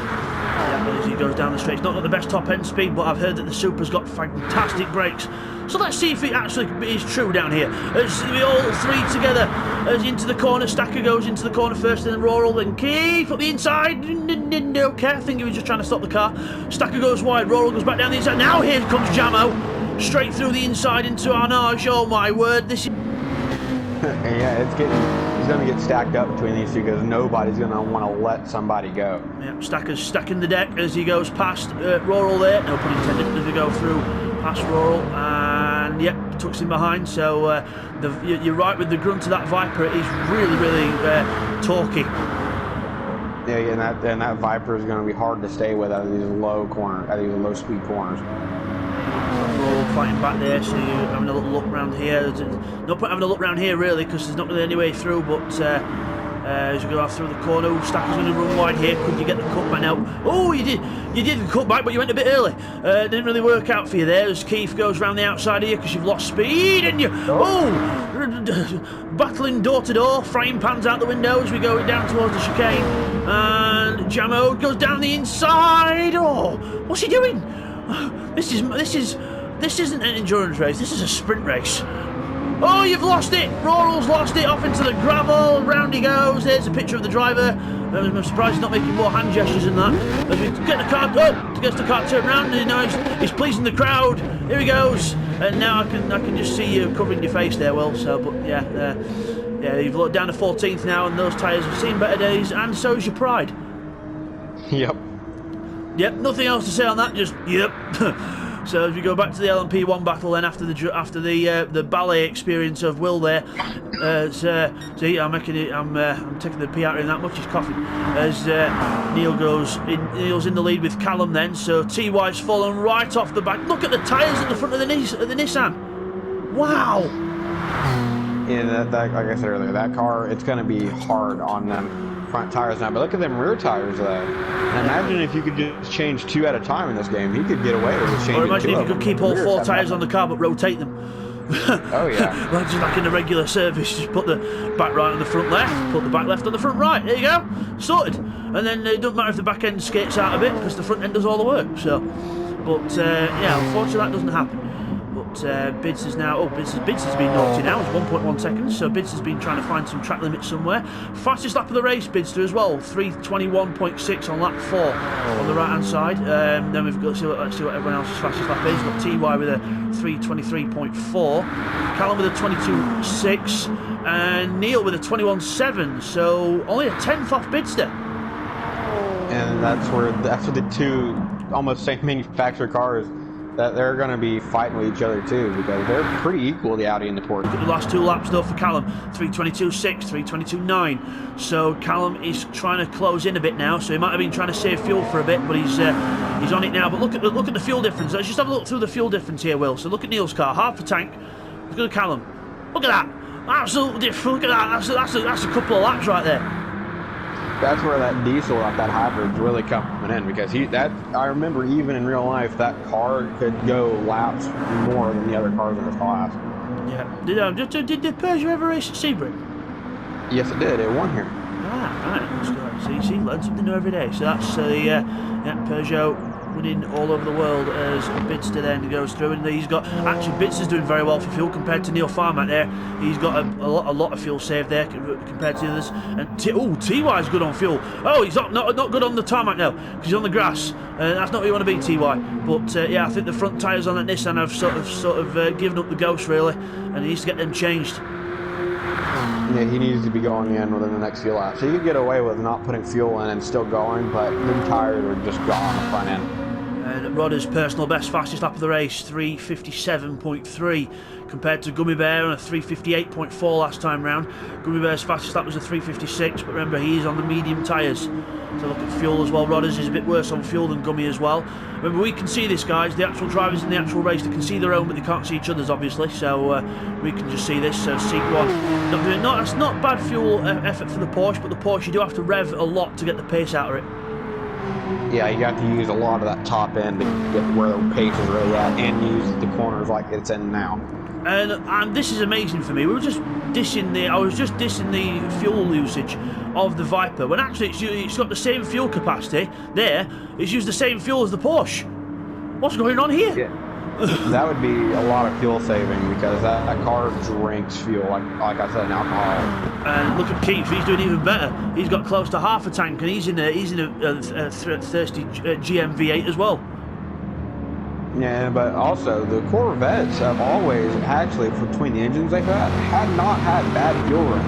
Yeah, as he goes down the straight, it's not got the best top end speed, but I've heard that the Supra's got fantastic brakes. So let's see if it actually is true down here. As we all 3 together, as into the corner, Stacker goes into the corner first, and then Roral, then Keith up the inside. Okay, I think he was just trying to stop the car. Stacker goes wide, Roral goes back down the inside. Now here comes Jamo, straight through the inside into Arnage. Oh my word, this is... And yeah, it's going to get stacked up between these two because nobody's going to want to let somebody go. Yeah, Stacker's stacking the deck as he goes past Rural there. No pun intended, as we go through past Rural, and yep, tucks him behind. So you're right with the grunt of that Viper. It is really, really torquey. Yeah, and that Viper is going to be hard to stay with out of these low speed corners. Rural fighting back there, so you're having a little look around here. There's no point having a look around here really, because there's not really any way through. But as you go off through the corner, Stacker's going to run wide here. Could you get the cutback now? Oh, you did the cutback, but you went a bit early. Didn't really work out for you there. As Keith goes around the outside here because you've lost speed, and you battling door to door. Frying pans out the window as we go down towards the chicane, and Jamo goes down the inside. Oh, what's he doing? This isn't an endurance race. This is a sprint race. Oh, you've lost it! Rural's lost it off into the gravel. Round he goes. There's a picture of the driver. I'm surprised he's not making more hand gestures than that. As we get the car, gets the car turned around, and he's pleasing the crowd. Here he goes. And now I can just see you covering your face there, Will. So, but yeah, you've looked down to 14th now, and those tyres have seen better days, and so is your pride. Yep. Yep. Nothing else to say on that. Just yep. So as we go back to the LMP1 battle, then after the ballet experience of Will there, see, I'm taking the P out in that much. He's coughing. As Neil's in the lead with Callum then. So TY's fallen right off the back. Look at the tyres at the front of the Nissan. Wow. Yeah, like I said earlier, that car, it's going to be hard on them front tires now, but look at them rear tires though. And imagine if you could just change 2 at a time in this game. He could get away with changing 2. Or imagine if you could keep all 4 tires on the car but rotate them. Oh yeah. Well, just like in a regular service, just put the back right on the front left, put the back left on the front right. There you go, sorted. And then it doesn't matter if the back end skates out a bit because the front end does all the work. So, but yeah, unfortunately that doesn't happen. But Bids has now. Bids has been naughty now. It's 1.1 seconds. So Bids has been trying to find some track limits somewhere. Fastest lap of the race, Bidster as well. 3:21.6 on lap 4 on the right hand side. Then we've got let's see what everyone else's fastest lap is. We've got TY with a 3:23.4, Callum with a 22.6, and Neil with a 21.7. So only a 10th off Bidster. And that's where the two almost same manufacturer cars, that they're going to be fighting with each other too, because they're pretty equal, the Audi and the Porsche. The last 2 laps though for Callum, 3:22.6, 3:22.9. So Callum is trying to close in a bit now. So he might have been trying to save fuel for a bit, but he's on it now. But look at the fuel difference. Let's just have a look through the fuel difference here, Will. So look at Neil's car, half a tank. Look at Callum. Look at that. Absolutely different. Look at that. That's a couple of laps right there. That's where that diesel, that hybrid's really coming in, because I remember even in real life that car could go laps more than the other cars in this class. Yeah. Did the Peugeot ever race at Sebring? Yes, it did. It won here. Right. Let's go. So you see, learn something new every day. So that's Peugeot winning all over the world as Bidster then goes through, and he's got Bidster's doing very well for fuel compared to Neil Farmack there. He's got a lot of fuel saved there compared to the others. And TY's good on fuel. Oh, he's not good on the tarmac now because he's on the grass. That's not where you want to be, TY. But yeah, I think the front tyres on that Nissan have sort of given up the ghost really, and he needs to get them changed. Yeah, he needs to be going in within the next few laps. He could get away with not putting fuel in and still going, but the tires are just gone on the front end. And Rodder's personal best fastest lap of the race, 3:57.3, compared to Gummy Bear on a 3:58.4 last time round. Gummy Bear's fastest lap was a 3:56, but remember he is on the medium tyres. So look at fuel as well. Rodder's is a bit worse on fuel than Gummy as well. Remember, we can see this, guys. The actual drivers in the actual race, they can see their own, but they can't see each other's, obviously. So we can just see this. So Seat 1, that's not bad fuel effort for the Porsche, but the Porsche, you do have to rev a lot to get the pace out of it. Yeah, you have to use a lot of that top end to get where the pace is really at, and use the corners like it's in now. And this is amazing for me. I was just dissing the fuel usage of the Viper, when actually it's got the same fuel capacity there. It's used the same fuel as the Porsche. What's going on here? Yeah. That would be a lot of fuel saving, because that car drinks fuel, like I said, an alcohol. And look at Keith, he's doing even better. He's got close to half a tank, and he's in a thirsty GM V8 as well. Yeah, but also the Corvettes have always actually, between the engines they've had not had bad fuel runs.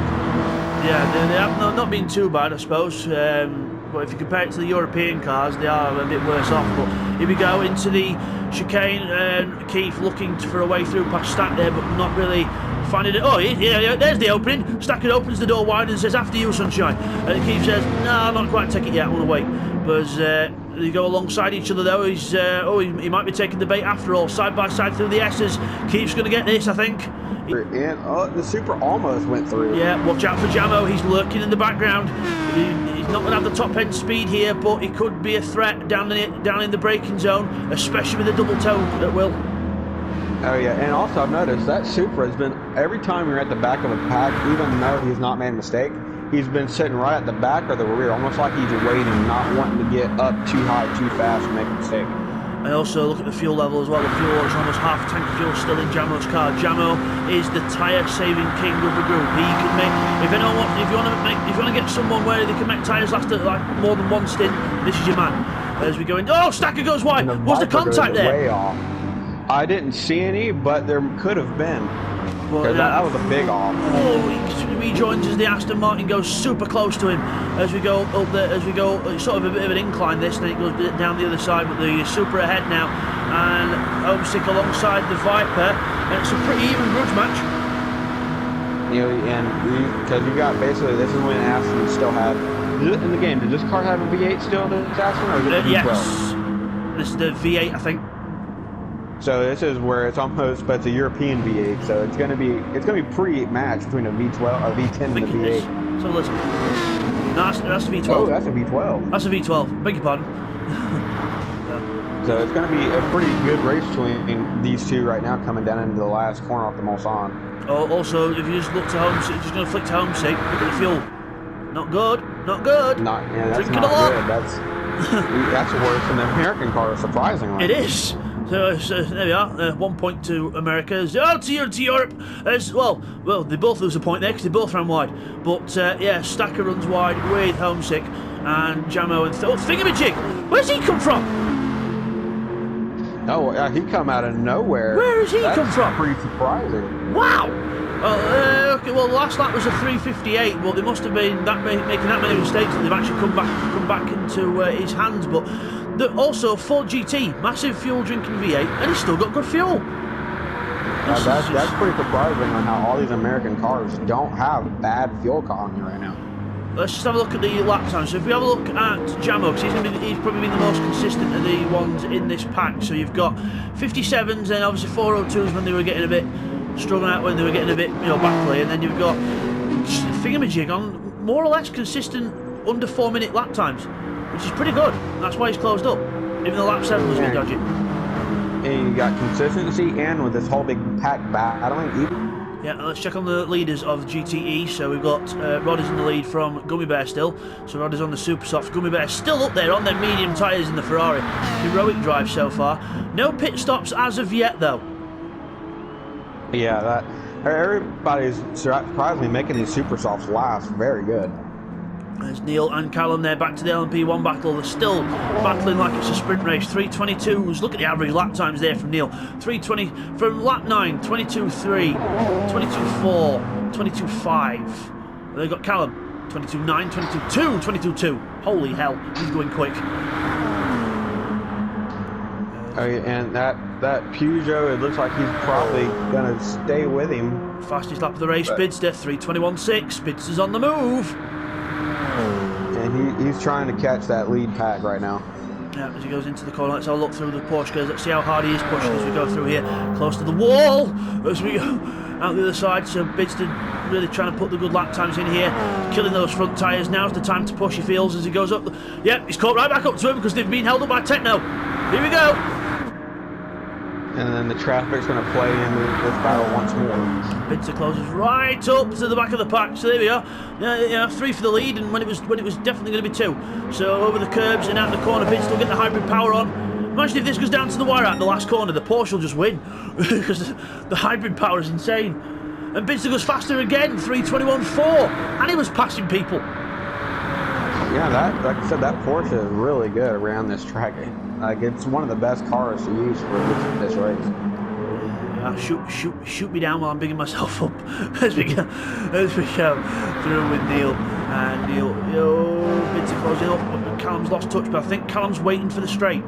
Yeah, they have not been too bad, I suppose. But if you compare it to the European cars, they are a bit worse off. But here we go into the chicane, and Keith looking for a way through past Stack there, but not really finding it. Oh, yeah, there's the opening. Stacker opens the door wide and says, "After you, sunshine." And Keith says, "No, not quite take it yet. I want to wait." But they go alongside each other though. He might be taking the bait after all. Side by side through the S's. Keith's going to get this, I think. And the Super almost went through. Yeah, watch out for Jamo. He's lurking in the background. He's not going to have the top end speed here, but he could be a threat down in the braking zone, especially with a double toe at Will. Oh yeah, and also I've noticed that Supra has been, every time you're at the back of a pack, even though he's not made a mistake, he's been sitting right at the back or the rear, almost like he's waiting, not wanting to get up too high, too fast, and make a mistake. And also look at the fuel level as well. The fuel is almost half a tank of fuel still in Jamo's car. Jamo is the tyre-saving king of the group. He can make, if you want to get someone where they can make tyres last like more than one stint, this is your man. As we go in, oh, Stacker goes wide. Was the contact there? Way off. I didn't see any, but there could have been. Well, that was a big off. Oh, he rejoins as the Aston Martin goes super close to him as we go up there. It's sort of a bit of an incline this, and then it goes down the other side. But the Super ahead now, and Homesick alongside the Viper, and it's a pretty even grudge match. You know, and because you got basically, this is when Aston still had in the game. Did this car have a V8 still? This Aston, or is it V12? Yes, this is the V8, I think. So this is where it's almost, but it's a European V8, so it's gonna be pretty matched between a V12, a V10, and a V8. So listen, no, that's a V12. Oh, that's a V12. That's a V12. Beg your pardon. So it's gonna be a pretty good race between these two right now, coming down into the last corner off the Mulsanne. Oh, also, if you just look to Homesick, just gonna flick to Homesick. Look at the fuel. Not good. Not good. That's Drinking not a lot. good. That's worse than the American car, surprisingly. It is. So there we are, 1 point to America, 0 to Europe, as well, they both lose a point there because they both ran wide, but yeah, Stacker runs wide with Homesick, and Jamo and Thingamajig, where's he come from? Oh, he come out of nowhere. Where has he come from? Pretty surprising. Wow! Okay, well, the last lap was a 3:58, but they must have been making that many mistakes that they've actually come back into his hands, but also, Ford GT, massive fuel drinking V8, and he's still got good fuel. That's pretty surprising on how all these American cars don't have bad fuel economy right now. Let's just have a look at the lap time. So if we have a look at Jamo, because he's probably been the most consistent of the ones in this pack. So you've got 57s and obviously 402s when they were getting a bit struggling out, when they were getting a bit backplay, and then you've got Thingamajig on more or less consistent under 4 minute lap times, which is pretty good. That's why he's closed up, even though lap 7 was a bit dodgy. And you got consistency, and with this whole big pack battling. Yeah, let's check on the leaders of GTE. So we've got Rod is in the lead from Gummy Bear still. So Rod is on the Super Soft. Gummy Bear still up there on their medium tyres in the Ferrari. Heroic drive so far. No pit stops as of yet, though. Yeah, everybody's surprisingly making these Super Softs last very good. There's Neil and Callum there, back to the LMP1 battle. They're still battling like it's a sprint race. 3:22s. Look at the average lap times there from Neil. 3:20 from lap 9. 22:3, 22:4, 22:5. They've got Callum. 22:9, 22:2, 22:2. Holy hell, he's going quick. Oh, yeah, and that Peugeot, it looks like he's probably going to stay with him. Fastest lap of the race, Bidster. 3:21.6. Bidster's on the move. And he's trying to catch that lead pack right now. Yeah, as he goes into the corner, let's have a look through the Porsche cars. Let's see how hard he is pushing as we go through here. Close to the wall as we go out the other side. So Bidster really trying to put the good lap times in here. Killing those front tyres. Now's the time to push, he feels, as he goes up. Yep, he's caught right back up to him because they've been held up by Techno. Here we go. And then the traffic's going to play into this battle once more. Bidster closes right up to the back of the pack. So there we are. Yeah, 3 for the lead, and when it was definitely going to be 2. So over the curbs and out the corner, Bidster will get the hybrid power on. Imagine if this goes down to the wire at the last corner, the Porsche will just win because the hybrid power is insane. And Bidster goes faster again, 3:21.4, and he was passing people. Yeah, like I said, that Porsche is really good around this track. Like, it's one of the best cars to use for this race. Shoot me down while I'm bigging myself up as we go through with Neil. And Neil, bids are closing up. Callum's lost touch, but I think Callum's waiting for the straight.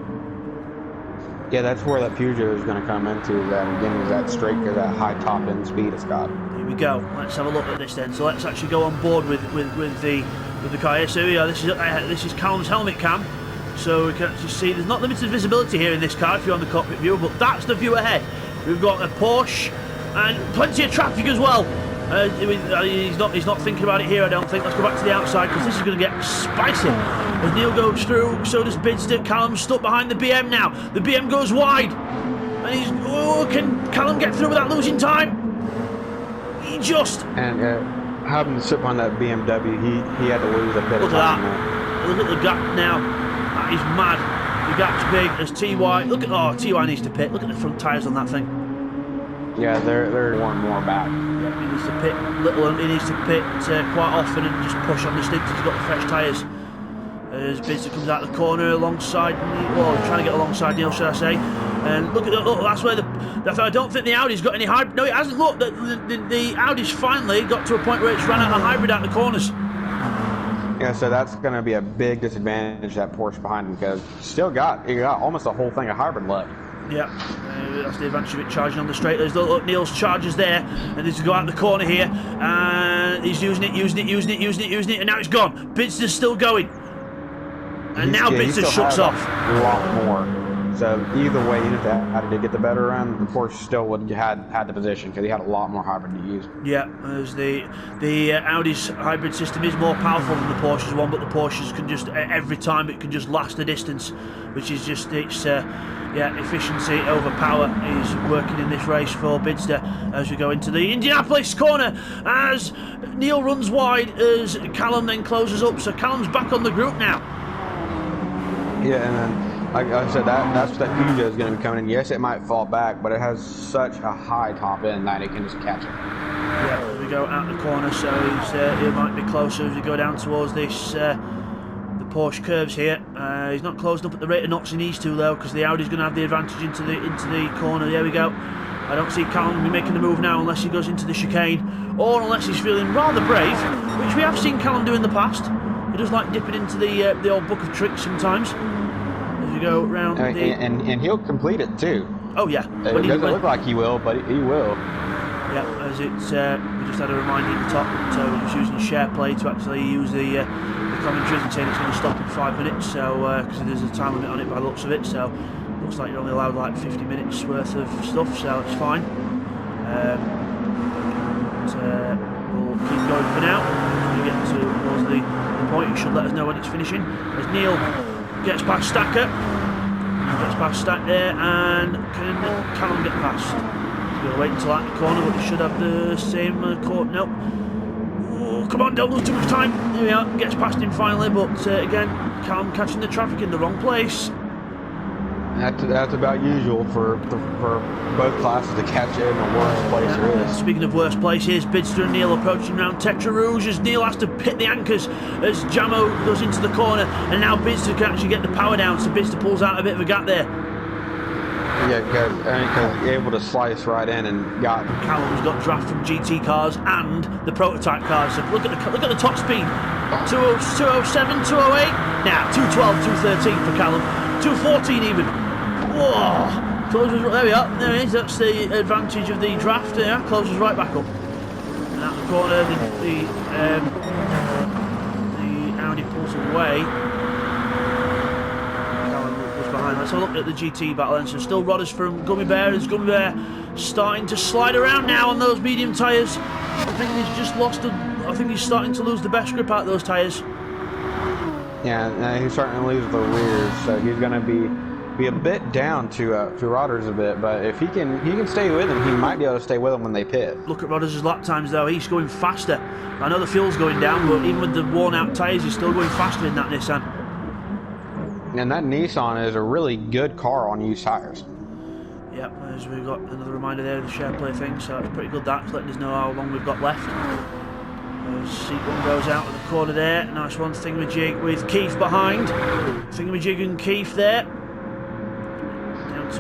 Yeah, that's where that Peugeot is going to come into. That again is that straight, because that high top end speed it's got. Here we go. Let's have a look at this then. So let's actually go on board with the car here. So here we are. This is Callum's helmet cam. So we can actually see there's not limited visibility here in this car if you're on the cockpit view, but that's the view ahead. We've got a Porsche and plenty of traffic as well. He's not thinking about it here, I don't think. Let's go back to the outside because this is going to get spicy. As Neil goes through, so does Bidster. Callum's stuck behind the BM now. The BM goes wide. And can Callum get through without losing time? He just... And having to sit on that BMW, he had to lose a bit of time. Look at the gap now. That is mad. The gap's big as TY. Look at TY needs to pit. Look at the front tyres on that thing. Yeah, they're more and more back. Yeah, he needs to pit little. He needs to pit quite often and just push on the stick because he's got the fresh tyres. As Bidster comes out the corner alongside, trying to get alongside Neil, should I say? And look at that's where I don't think the Audi's got any hybrid. No, it hasn't. Look, the Audi's finally got to a point where it's run out of hybrid out the corners. Yeah, so that's going to be a big disadvantage, that Porsche behind him, because you got almost the whole thing of hybrid left. Yeah, that's the advantage of it charging on the straight. There's look, Neil's charges there, and he's go out the corner here, and he's using it, and now it's gone. Bidster's still going, and now Bidster shuts off. A lot more. So either way, even if that did get the better run, the Porsche still would have had the position because he had a lot more hybrid to use. Yeah, as the Audi's hybrid system is more powerful than the Porsche's one, but the Porsches can just every time it can just last the distance, which is just efficiency over power is working in this race for Bidster as we go into the Indianapolis corner as Neil runs wide as Callum then closes up. So Callum's back on the group now. Yeah, and then like I said, that's that Peugeot is going to be coming in. Yes, it might fall back, but it has such a high top end that it can just catch it. Yeah, as we go out the corner, so he might be closer as we go down towards this the Porsche curves here. He's not closing up at the rate of knots he needs to though, because the Audi's going to have the advantage into the corner. There we go. I don't see Callum making the move now unless he goes into the chicane, or unless he's feeling rather brave, which we have seen Callum do in the past. He does like dipping into the old book of tricks sometimes. Go round and he'll complete it too. Oh yeah. It doesn't look like he will, but he will. Yeah, as it's we just had a reminder at the top that we're just using SharePlay to actually use the commentaries and saying it's going to stop in 5 minutes. So because there's a time limit on it by the looks of it, so it looks like you're only allowed like 50 minutes worth of stuff, so it's fine. We'll keep going for now. As we get towards the point, it should let us know when it's finishing. As Neil gets past Stacker, gets past Stack there, and can Callum get past? We'll wait until at the corner, but we should have the same court. Nope. Oh, come on, don't lose too much time. There we are, gets past him finally, but again, Callum catching the traffic in the wrong place. That's about usual for both classes to catch it in the worst place there is. Speaking of worst place, here's Bidster and Neil approaching around Tetra Rouge as Neil has to pit the anchors as Jamo goes into the corner, and now Bidster can actually get the power down, so Bidster pulls out a bit of a gap there. Yeah, because he's able to slice right in and got. Callum's got draft from GT cars and the prototype cars. So look at the top speed: 207, 208. Now 212, 213 for Callum, 214 even. Whoa! Closes, there we are. There it is. That's the advantage of the draft. Yeah, closes right back up. And out the corner, the Audi pulls away. Callum was behind. Let's have a look at the GT battle. And so still Rodders from Gummy Bear. As Gummy Bear starting to slide around now on those medium tyres. I think he's just lost. I think he's starting to lose the best grip out of those tyres. Yeah, he's starting to lose the rears, so he's going to be a bit down to Rodders a bit, but if he can stay with him, he might be able to stay with him when they pit. Look at Rodders' lap times though, he's going faster. I know the fuel's going down, but even with the worn out tyres, he's still going faster in that Nissan. And that Nissan is a really good car on used tyres. Yep, as we've got another reminder there of the SharePlay thing, so it's pretty good. That's letting us know how long we've got left. Seat one goes out of the corner there. Nice one, thingamajig with Keith behind. Thingamajig and Keith there.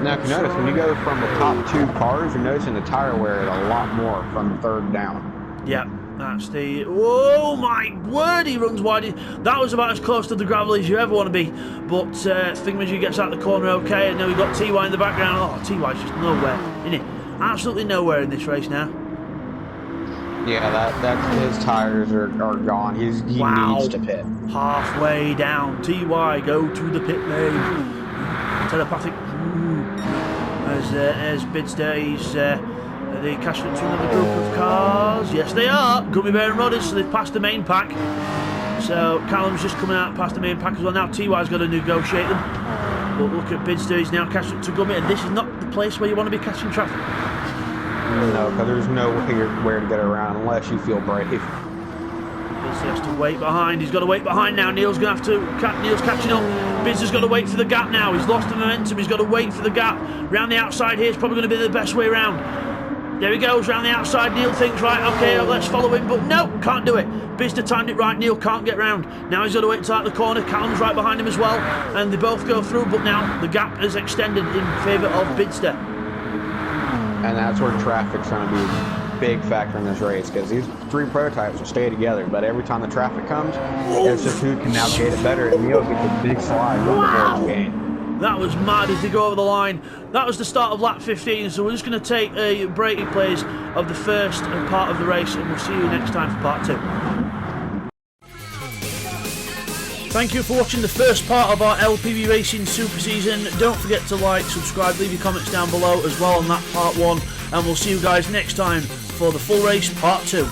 Now, if you notice, when you go from the top 2 cars, you're noticing the tire wear a lot more from 3rd down. Yeah, that's the... Oh, my word, he runs wide. That was about as close to the gravel as you ever want to be. But Thingamajig gets out the corner okay, and now we've got TY in the background. Oh, TY's just nowhere, isn't it? Absolutely nowhere in this race now. Yeah, that's his tires are gone. He needs to pit. Halfway down, TY, go to the pit lane. Telepathic. As Bidster, he's they cashed into another group of cars. Yes, they are. Gummy Bear and Rodders, so they've passed the main pack. So Callum's just coming out past the main pack as well. Now TY's got to negotiate them. But look at Bidster, he's now cashed up to Gummy, and this is not the place where you want to be catching traffic. No, because there's nowhere to get around unless you feel brave. He has to wait behind. He's got to wait behind now. Neil's going to have to... Neil's catching up. Bidster's got to wait for the gap now. He's lost the momentum. He's got to wait for the gap. Round the outside here is probably going to be the best way round. There he goes, round the outside. Neil thinks, right, okay, let's follow him. But no, can't do it. Bidster timed it right. Neil can't get round. Now he's got to wait till out the corner. Callum's right behind him as well. And they both go through. But now the gap is extended in favour of Bidster. And that's where traffic's going to be a big factor in this race, because these 3 prototypes will stay together, but every time the traffic comes, it's just who can navigate it better, and Neil gets a big slide on the orange gain. That was mad as they go over the line. That was the start of lap 15, so we're just going to take a break in place of the first part of the race, and we'll see you next time for part 2. Thank you for watching the first part of our LPB Racing Super Season. Don't forget to like, subscribe, leave your comments down below as well on that part 1. And we'll see you guys next time for the full race part 2.